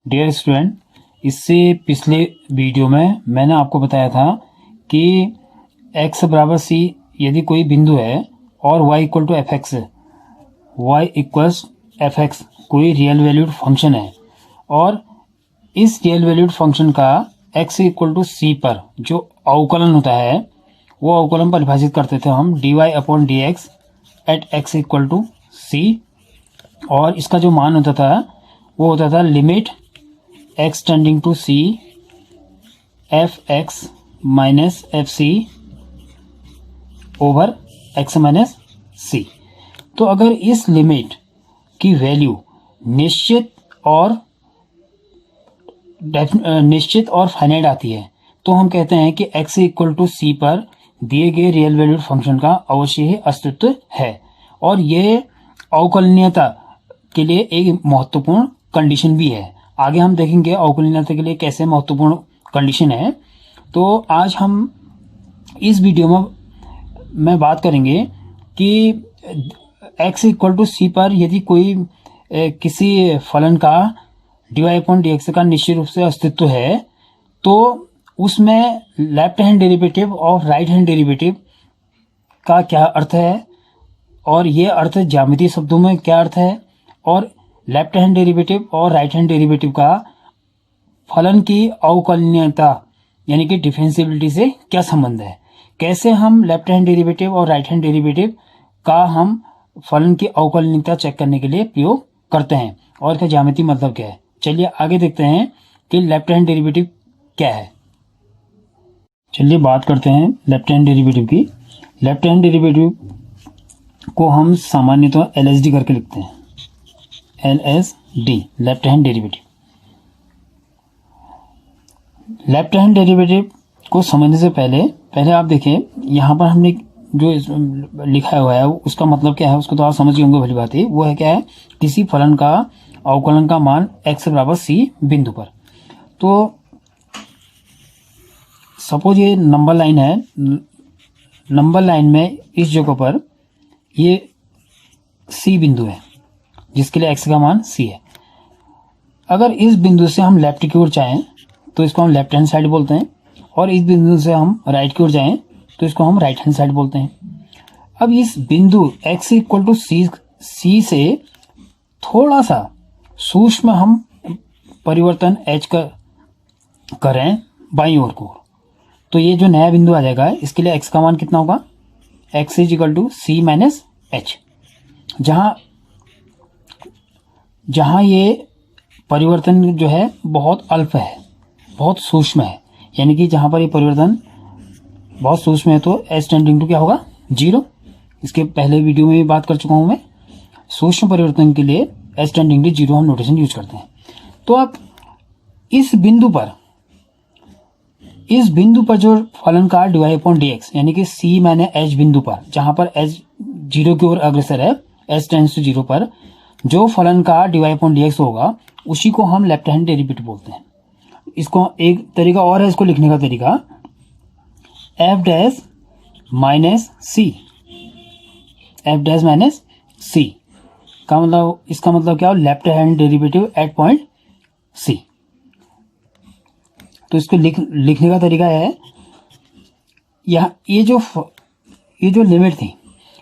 Dear student, इससे पिछले video में मैंने आपको बताया था कि x बराबर c यदि कोई बिंदु है और y equal to f x, y equals f x कोई रियल वैल्यूड फंक्शन है और इस रियल वैल्यूड फंक्शन का x इक्वल टू c पर जो अवकलन होता है वो अवकलन परिभाषित करते थे हम dy upon d x at x equal to c, और इसका जो मान होता था वो होता था limit x tending to c F X minus F C over x minus C. तो अगर इस लिमिट की वैल्यू निश्चित और फाइनाइट आती है तो हम कहते हैं कि x इक्वल टू सी पर दिए गए रियल वैल्यूड फंक्शन का अवश्य ही अस्तित्व है, और ये अवकलनीयता के लिए एक महत्वपूर्ण कंडीशन भी है। आगे हम देखेंगे अवकलनीयता के लिए कैसे महत्वपूर्ण कंडीशन है। तो आज हम इस वीडियो में बात करेंगे कि x इक्वल टू सी पर यदि कोई किसी फलन का dy अपॉन डी एक्स का निश्चित रूप से अस्तित्व है तो उसमें लेफ्ट हैंड डेरिवेटिव और राइट हैंड डेरिवेटिव का क्या अर्थ है, और ये अर्थ ज्यामितीय शब्दों में क्या अर्थ है, और लेफ्ट हैंड डेरिवेटिव और राइट हैंड डेरिवेटिव का फलन की अवकलनीयता यानी कि डिफरेंशिएबिलिटी से क्या संबंध है, कैसे हम लेफ्ट हैंड डेरिवेटिव और राइट हैंड डेरिवेटिव का हम फलन की अवकलनीयता चेक करने के लिए प्रयोग करते हैं, और इसका ज्यामितीय मतलब क्या है। चलिए आगे देखते हैं कि लेफ्ट हैंड डेरिवेटिव क्या है। चलिए बात करते हैं लेफ्ट हैंड डेरिवेटिव की। लेफ्ट हैंड डेरिवेटिव को हम सामान्यतः LHD करके लिखते हैं, LSD left hand derivative. Left hand derivative को समझने से पहले आप देखिए यहाँ पर हमने जो लिखा हुआ है उसका मतलब क्या है, उसको तो आप समझ गए होंगे भली बात है। वो है क्या है, किसी फलन का अवकलन का मान x बराबर c बिंदु पर। तो सपोज ये नंबर लाइन है, नंबर लाइन में इस जगह पर ये c बिंदु है जिसके लिए x का मान c है। अगर इस बिंदु से हम लेफ्ट की ओर जाएं तो इसको हम लेफ्ट हैंड साइड बोलते हैं, और इस बिंदु से हम राइट की ओर जाएं तो इसको हम राइट हैंड साइड बोलते हैं। अब इस बिंदु x इक्वल टू c से थोड़ा सा सूक्ष्म हम परिवर्तन h करें बाईं ओर को, तो ये जो नया बिंदु आ जाएगा इसके लिए x का मान कितना होगा, x is equal to c minus h. जहां ये परिवर्तन जो है बहुत अल्प है, बहुत सूक्ष्म है, यानी कि जहां पर ये परिवर्तन बहुत सूक्ष्म है तो h टेंडिंग टू क्या होगा, 0। इसके पहले वीडियो में भी बात कर चुका हूं मैं। सूक्ष्म परिवर्तन के लिए h टेंडिंग टू 0 हम नोटेशन यूज करते हैं। तो अब इस बिंदु पर जो फलन का dy अपॉन डी एक्स यानी कि c माइनस h बिंदु पर, जहां पर h 0 की ओर अग्रसर है, h टेंड्स टू 0 पर जो फलन का dy अपॉन डी एक्स होगा उसी को हम लेफ्ट हैंड डेरिवेटिव बोलते हैं। इसको एक तरीका और है इसको लिखने का तरीका, f डैश माइनस c का मतलब, इसका मतलब क्या हो, left hand derivative eight point c। तो इसको लिखने का तरीका है, यहाँ ये जो लिमिट थी,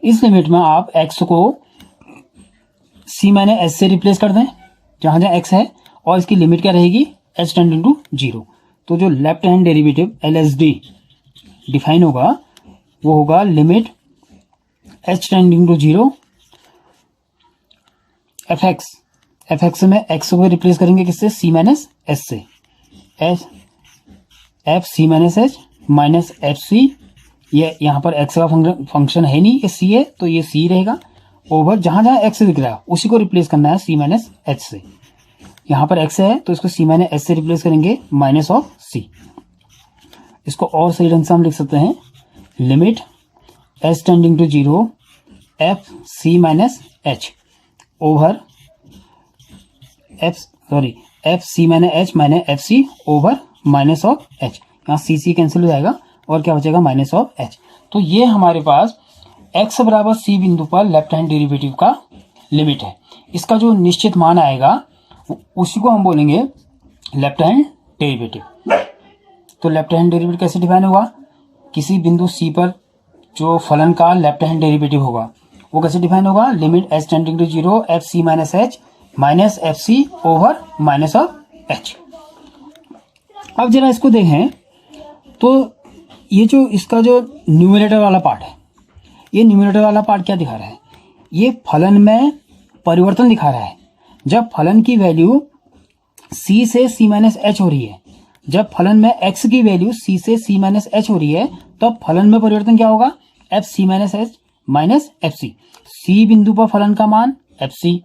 इस लिमिट में आप x को c माइनस एच से रिप्लेस कर दें जहां x है, और इसकी लिमिट क्या रहेगी, h टेंडिंग टू 0। तो जो left hand derivative LSD define होगा वो होगा limit h tending to 0 f x में x को रिप्लेस करेंगे किससे, c माइनस एच से, f c minus h minus F c. ये यहाँ पर x का फंक्शन है नहीं, ये c है तो ये c रहेगा, ओवर जहां x दिख रहा है उसी को रिप्लेस करना है c माइनस एच से। यहाँ पर x है तो इसको c माइनस एच से रिप्लेस करेंगे माइनस ऑफ c। इसको और सही ढंग से हम लिख सकते हैं, limit h tending to 0 f c minus h over f c minus h minus F C over minus of h. यहाँ सी कैंसिल हो जाएगा और क्या बचेगा, माइनस ऑफ एच। तो ये हमारे पास x बराबर c बिंदु पर लेफ्ट हैंड डेरिवेटिव का लिमिट है। इसका जो निश्चित मान आएगा उसी को हम बोलेंगे लेफ्ट हैंड डेरिवेटिव। तो लेफ्ट हैंड डेरिवेटिव कैसे डिफाइन होगा? किसी बिंदु C पर जो फलन का लेफ्ट हैंड डेरिवेटिव होगा वो कैसे डिफाइन होगा? Limit h tending to 0 f c minus h minus F C over minus of h. अब जरा इसको देखें तो ये जो इसका जो न्यूमरेटर वाला पार्ट है, ये न्यूमरेटर वाला पार्ट क्या दिखा रहा है? ये फलन में परिवर्तन दिखा रहा है। जब फलन की वैल्यू c से c माइनस एच हो रही है, जब फलन में x की वैल्यू c से c माइनस एच हो रही है, तो फलन में परिवर्तन क्या होगा? F c minus h minus F c. c बिंदु पर फलन का मान f c,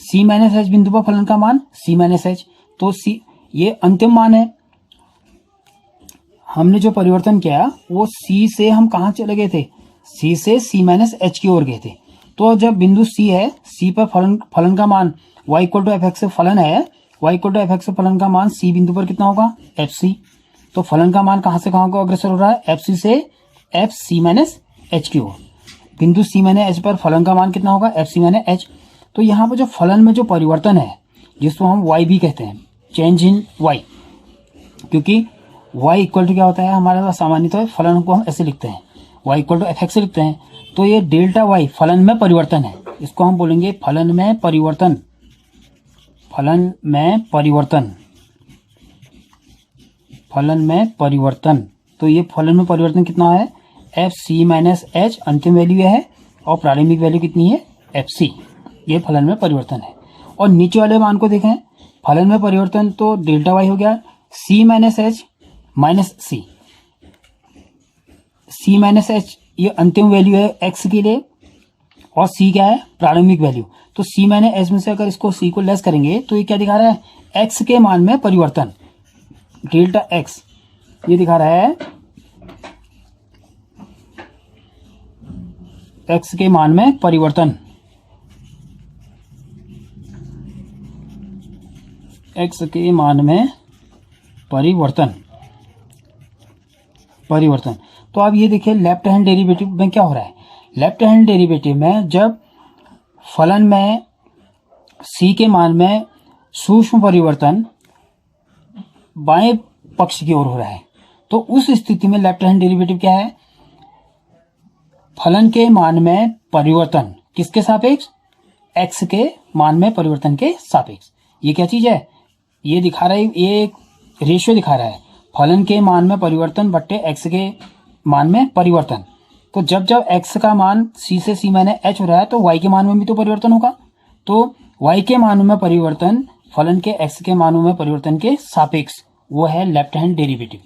c minus h बिंदु पर फलन का मान c माइनस एच। तो c ये अंतिम मान है। हमने जो परिवर्तन किया वो c से हम कहाँ चले गए थे? c से c माइनस एच की ओर गए थे। तो जब बिंदु c है, c पर फलन का मान y equal to f x फलन है, y equal to f x फलन का मान c बिंदु पर कितना होगा? F c. तो फलन का मान कहाँ से कहाँ को अग्रसर हो रहा है? एफ सी से एफ सी माइनस एच की ओर। बिंदु c माइनस एच पर फलन का मान कितना होगा? F c minus h. तो यहाँ पर जो फलन में जो परिवर्तन है जिसको हम y भी कहते हैं, चेंज इन y, क्योंकि y इक्वल टू क्या होता है हमारे पास सामान्यतः फलन को हम ऐसे लिखते हैं, y equal to f x लिखते हैं। तो ये डेल्टा y फलन में परिवर्तन है, इसको हम बोलेंगे फलन में परिवर्तन। फलन में परिवर्तन, फलन में परिवर्तन। तो ये फलन में परिवर्तन कितना है? एफ सी माइनस एच अंतिम वैल्यू है और प्रारंभिक वैल्यू कितनी है? F c. ये फलन में परिवर्तन है। और नीचे वाले मान को देखें, फलन में परिवर्तन तो डेल्टा वाई हो गया, सी माइनस एच माइनस सी। सी माइनस एच ये अंतिम वैल्यू है एक्स के लिए और सी क्या है? प्रारंभिक वैल्यू। तो सी माइनस एच में से अगर इसको सी को लेस करेंगे तो ये क्या दिखा रहा है? एक्स के मान में परिवर्तन, डेल्टा एक्स ये दिखा रहा है एक्स के मान में परिवर्तन, एक्स के मान में परिवर्तन। तो आप ये देखिए लेफ्ट हैंड डेरिवेटिव में क्या हो रहा है? लेफ्ट हैंड डेरिवेटिव में जब फलन में c के मान में सूक्ष्म परिवर्तन बाएं पक्ष की ओर हो रहा है, तो उस स्थिति में लेफ्ट हैंड डेरिवेटिव क्या है? फलन के मान में परिवर्तन किसके सापेक्ष? x के मान में परिवर्तन के सापेक्ष। ये क्या चीज है? ये दिखा रहा है, ये एक रेशियो दिखा रहा है, फलन के मान में परिवर्तन बट्टे x के मान में परिवर्तन। तो जब जब x का मान c से c माइनस h हो रहा है तो y के मान में भी तो परिवर्तन होगा। तो y के मान में परिवर्तन फलन के x के मानों में परिवर्तन के सापेक्ष, वो है लेफ्ट हैंड डेरिवेटिव।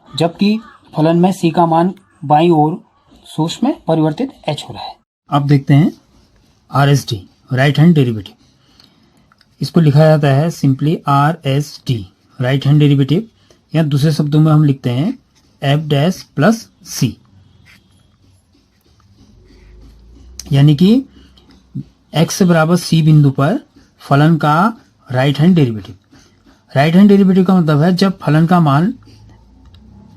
जबकि फलन में c का मान बाईं ओर सूक्ष्म में परिवर्तित h हो रहा है। अब देखते हैं RSD, राइट हैंड डेरिवेटिव। इसको लिखा जाता है simply RSD, right hand derivative, या दूसरे शब्दों में हम लिखते हैं f डैश प्लस c, यानी कि x बराबर c बिंदु पर फलन का right hand derivative. Right hand derivative का मतलब है जब फलन का मान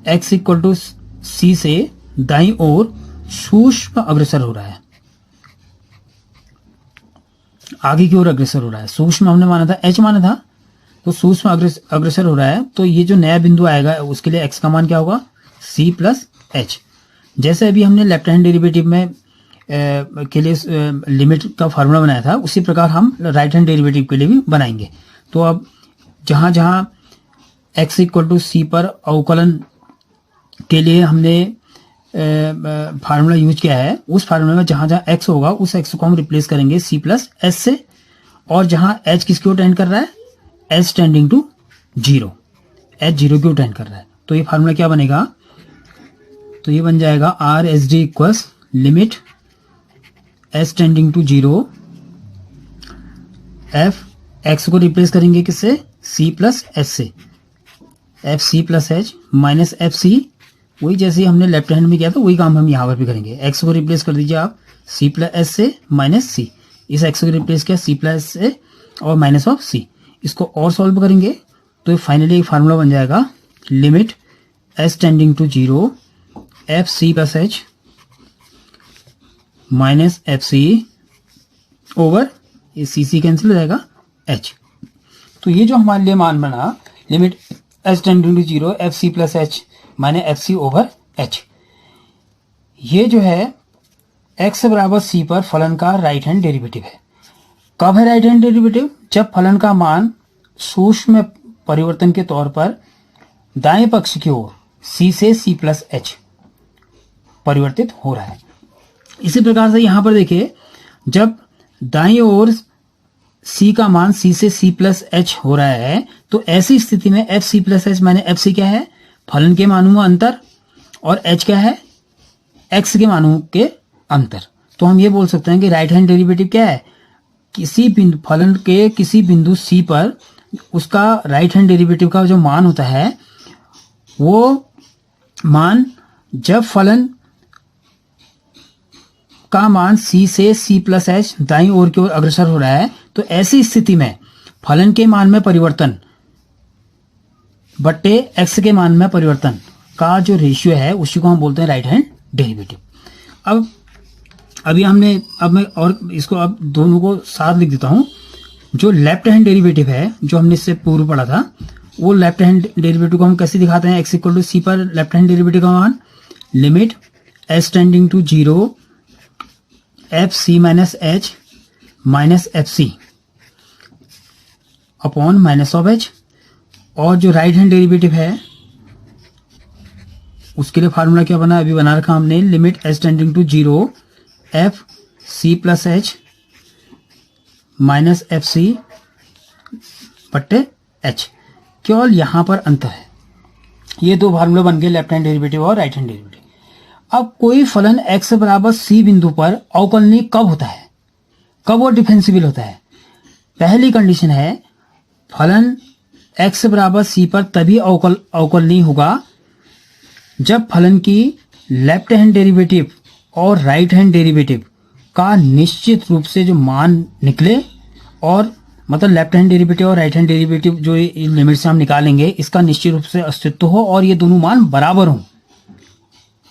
x इक्वल टू c से दाईं ओर सूक्ष्म अग्रसर हो रहा है, आगे की ओर अग्रसर हो रहा है। सूक्ष्म हमने माना था, h माना था, तो सूक्ष्म अग्रसर हो रहा है। तो ये जो नया बिंदु आएगा उसके लिए x का मान क्या होगा? c plus H. जैसे अभी हमने लेफ्ट हैंड डेरिवेटिव में के लिए लिमिट का फार्मूला बनाया था, उसी प्रकार हम राइट हैंड डेरिवेटिव के लिए भी बनाएंगे। तो अब जहां जहां x इक्वल टू सी पर अवकलन के लिए हमने फार्मूला यूज किया है, उस फार्मूला में जहां जहां x होगा उस x को हम रिप्लेस करेंगे c प्लस एच से, और जहां h किसकी ओर टेंड कर रहा है? h टेंडिंग टू 0, h 0 की ओर टेंड कर रहा है। तो ये फार्मूला क्या बनेगा? तो ये बन जाएगा RSD equals limit h tending to 0 f x को रिप्लेस करेंगे किससे? c प्लस एच से, f c plus h minus F c. वही जैसे हमने लेफ्ट हैंड में किया था वही काम हम यहाँ पर भी करेंगे। x को रिप्लेस कर दीजिए आप c प्लस एच से माइनस सी, इस x को रिप्लेस किया c प्लस से और माइनस ऑफ c। इसको और सॉल्व करेंगे तो फाइनली एक फार्मूला बन जाएगा limit h tending to 0 f c plus h minus F C over c c cancel हो जाएगा h। तो ये जो हमारे लिए मान बना limit h tending to 0 f c plus h minus F C over h, ये जो है x बराबर c पर फलन का राइट हैंड डेरिवेटिव है। कब है राइट हैंड डेरिवेटिव? जब फलन का मान सूक्ष्म परिवर्तन के तौर पर दाएं पक्ष की ओर c से c प्लस एच परिवर्तित हो रहा है। इसी प्रकार से यहां पर देखिए, जब दाएं ओर c का मान c से c प्लस एच हो रहा है तो ऐसी स्थिति में एफ सी प्लस एच माने एफ सी क्या है? फलन के मानों में अंतर, और h क्या है? x के मानों के अंतर। तो हम ये बोल सकते हैं कि राइट हैंड डेरिवेटिव क्या है? किसी बिंदु फलन के किसी बिंदु c पर उसका राइट हैंड डेरिवेटिव का जो मान होता है वो मान जब फलन का मान c से c प्लस एच दाईं ओर की ओर अग्रसर हो रहा है तो ऐसी स्थिति में फलन के मान में परिवर्तन बट्टे x के मान में परिवर्तन का जो रेशियो है उसी को हम बोलते हैं राइट हैंड डेरिवेटिव। अब मैं और इसको अब दोनों को साथ लिख देता हूं। जो लेफ्ट हैंड डेरिवेटिव है जो हमने इससे पूर्व पढ़ा था, वो लेफ्ट हैंड डेरिवेटिव को हम कैसे दिखाते हैं? x इक्वल टू सी पर लेफ्ट हैंड डेरिवेटिव का मान limit h tending to 0 f c minus h minus F c upon minus of h, और जो राइट हैंड डेरिवेटिव है उसके लिए फार्मूला क्या बना? अभी बना रखा हमने, limit h tending to 0 f c plus h minus F c बट्टे एच। केवल यहां पर अंतर है, ये दो फार्मूले बन गए, लेफ्ट हैंड डेरिवेटिव और राइट हैंड डेरिवेटिव। अब कोई फलन x बराबर c बिंदु पर अवकलनीय कब होता है, कब वो डिफरेंशिएबल होता है? पहली कंडीशन है फलन x बराबर c पर तभी अवकलनीय होगा जब फलन की लेफ्ट हैंड डेरिवेटिव और राइट हैंड डेरिवेटिव का निश्चित रूप से जो मान निकले, और मतलब लेफ्ट हैंड डेरिवेटिव और राइट हैंड डेरिवेटिव जो लिमिट से हम निकालेंगे इसका निश्चित रूप से अस्तित्व हो और ये दोनों मान बराबर हों।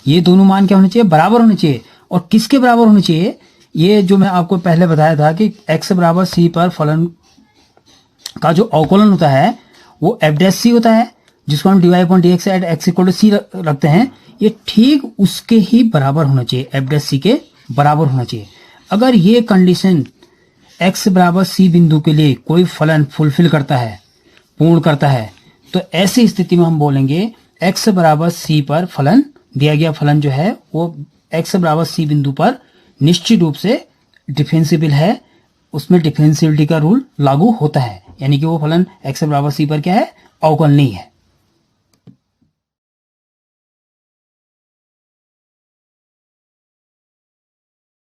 ये दोनों मान क्या होने चाहिए? बराबर होने चाहिए। और किसके बराबर होने चाहिए? ये जो मैं आपको पहले बताया था कि x बराबर c पर फलन का जो अवकलन होता है वो एफ डैश सी होता है, जिसको हम dy upon dx at x equal to C रखते हैं। ये ठीक उसके ही बराबर होना चाहिए, एफ डैश सी के बराबर होना चाहिए। अगर ये कंडीशन x बराबर c बिंदु के लिए कोई फलन फुलफिल करता है, पूर्ण करता है, तो ऐसी स्थिति में हम बोलेंगे x बराबर c पर फलन, दिया गया फलन जो है वो x बराबर c बिंदु पर निश्चित रूप से डिफरेंशिएबल है, उसमें डिफरेंशिएबिलिटी का रूल लागू होता है, यानी कि वो फलन x बराबर c पर क्या है? अवकलनीय है।